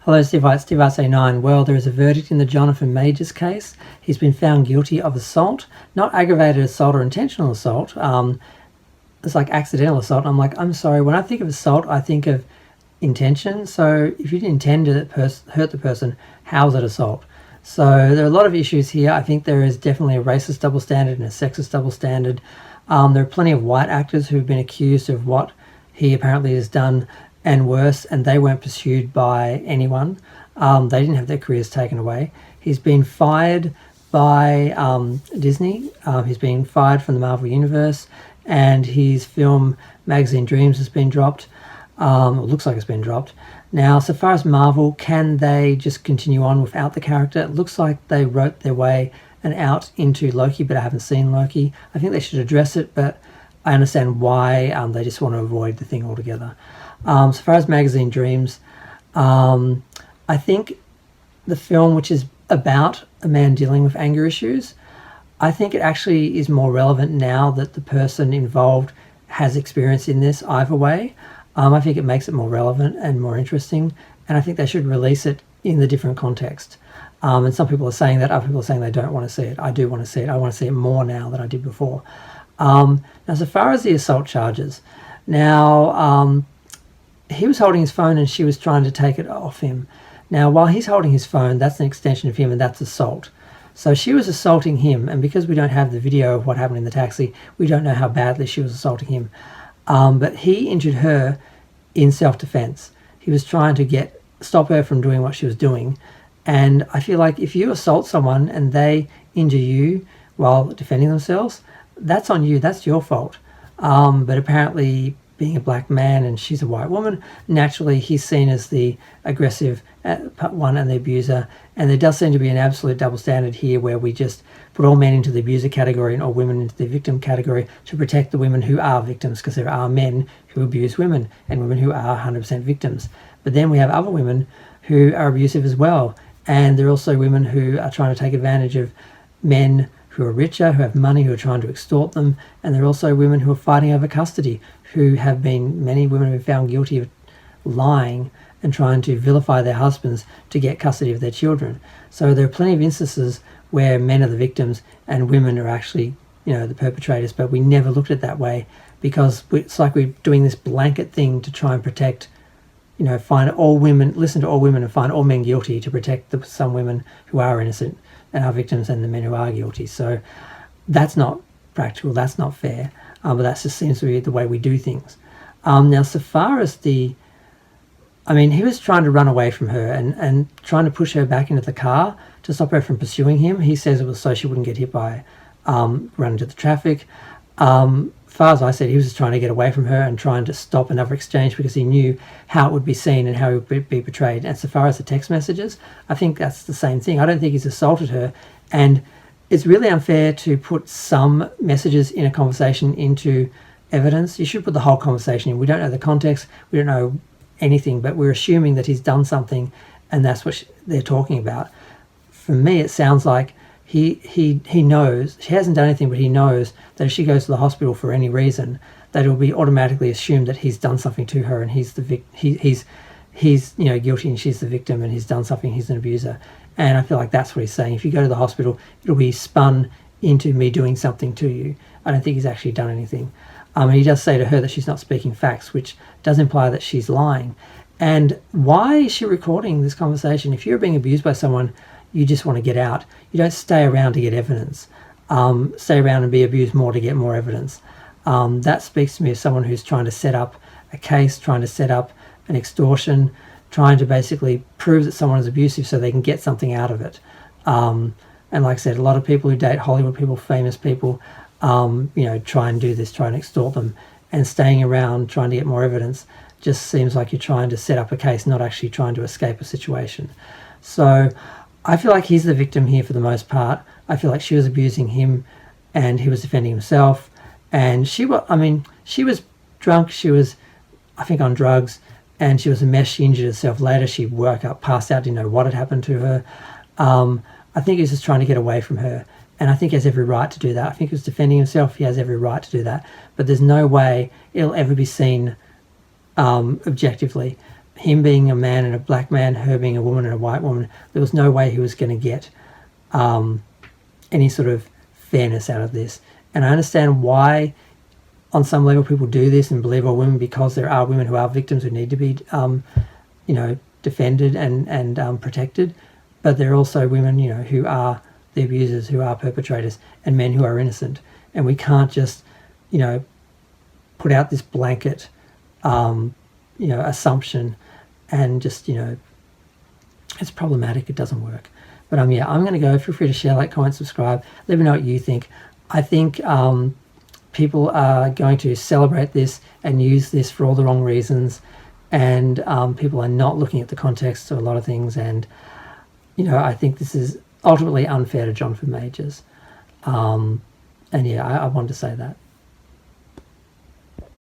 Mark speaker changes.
Speaker 1: Hello, Steve White, Steve RC9. Well, there is a verdict in the Jonathan Majors case. He's been found guilty of assault, not aggravated assault or intentional assault. It's like accidental assault. I'm like, I'm sorry, when I think of assault, I think of intention. So if you didn't intend to hurt the person, how is it assault? So there are a lot of issues here. I think there is definitely a racist double standard and a sexist double standard. There are plenty of white actors who have been accused of what he apparently has done and worse, and they weren't pursued by anyone. They didn't have their careers taken away. He's been fired by Disney. He's been fired from the Marvel Universe, and his film Magazine Dreams has been dropped. It looks like it's been dropped. Now, so far as Marvel, can they just continue on without the character? It looks like they wrote their way and out into Loki, but I haven't seen Loki. I think they should address it, but I understand why they just want to avoid the thing altogether. So far as Magazine Dreams, I think the film, which is about a man dealing with anger issues, I think it actually is more relevant now that the person involved has experience in this either way. I think it makes it more relevant and more interesting, and I think they should release it in the different context. And some people are saying that, other people are saying they don't want to see it. I do want to see it. I want to see it more now than I did before. Now, so far as the assault charges, now he was holding his phone and she was trying to take it off him. Now, while he's holding his phone, that's an extension of him, and that's assault. So she was assaulting him, and because we don't have the video of what happened in the taxi, we don't know how badly she was assaulting him. But he injured her in self-defense. He was trying to stop her from doing what she was doing. And I feel like if you assault someone and they injure you while defending themselves, that's on you, that's your fault. But apparently, being a black man and she's a white woman, naturally he's seen as the aggressive one and the abuser. And there does seem to be an absolute double standard here where we just put all men into the abuser category and all women into the victim category to protect the women who are victims, because there are men who abuse women and women who are 100% victims. But then we have other women who are abusive as well. And there are also women who are trying to take advantage of men who are richer, who have money, who are trying to extort them. And there are also women who are fighting over custody, many women have been found guilty of lying and trying to vilify their husbands to get custody of their children. So there are plenty of instances where men are the victims and women are actually, the perpetrators, but we never looked at it that way because it's like we're doing this blanket thing to try and protect, find all women, listen to all women and find all men guilty to protect some women who are innocent and are victims and the men who are guilty. So that's not practical, that's not fair, but that just seems to be the way we do things. Now, so far as he was trying to run away from her and trying to push her back into the car to stop her from pursuing him. He says it was so she wouldn't get hit by running into the traffic. Far as I said, he was just trying to get away from her and trying to stop another exchange because he knew how it would be seen and how he would be portrayed. And so far as the text messages, I think that's the same thing. I don't think he's assaulted her, and it's really unfair to put some messages in a conversation into evidence. You should put the whole conversation in. We don't know the context, we don't know anything, but we're assuming that he's done something and that's what they're talking about. For me, it sounds like he knows, she hasn't done anything, but he knows that if she goes to the hospital for any reason, that it will be automatically assumed that he's done something to her and he's guilty and she's the victim and he's done something, he's an abuser. And I feel like that's what he's saying. If you go to the hospital, it'll be spun into me doing something to you. I don't think he's actually done anything. He does say to her that she's not speaking facts, which does imply that she's lying. And why is she recording this conversation? If you're being abused by someone, you just want to get out. You don't stay around to get evidence. Stay around and be abused more to get more evidence. That speaks to me as someone who's trying to set up a case, trying to set up an extortion, trying to basically prove that someone is abusive so they can get something out of it. And like I said, a lot of people who date Hollywood people, famous people, try and do this, try and extort them. And staying around trying to get more evidence just seems like you're trying to set up a case, not actually trying to escape a situation. So I feel like he's the victim here for the most part. I feel like she was abusing him and he was defending himself. And she was drunk, she was, I think, on drugs, and she was a mess. She injured herself later. She woke up, passed out, didn't know what had happened to her. I think he was just trying to get away from her. And I think he has every right to do that. I think he was defending himself. He has every right to do that. But there's no way it'll ever be seen objectively him being a man and a black man, her being a woman and a white woman, there was no way he was going to get any sort of fairness out of this. And I understand why on some level people do this and believe all women, because there are women who are victims who need to be defended and protected, but there are also women who are the abusers, who are perpetrators, and men who are innocent. And we can't just put out this blanket assumption and just it's problematic. It doesn't work. But I'm going to go. Feel free to share, like, comment, subscribe. Let me know what you think. I think people are going to celebrate this and use this for all the wrong reasons, and people are not looking at the context of a lot of things. And I think this is ultimately unfair to Jonathan Majors. I wanted to say that.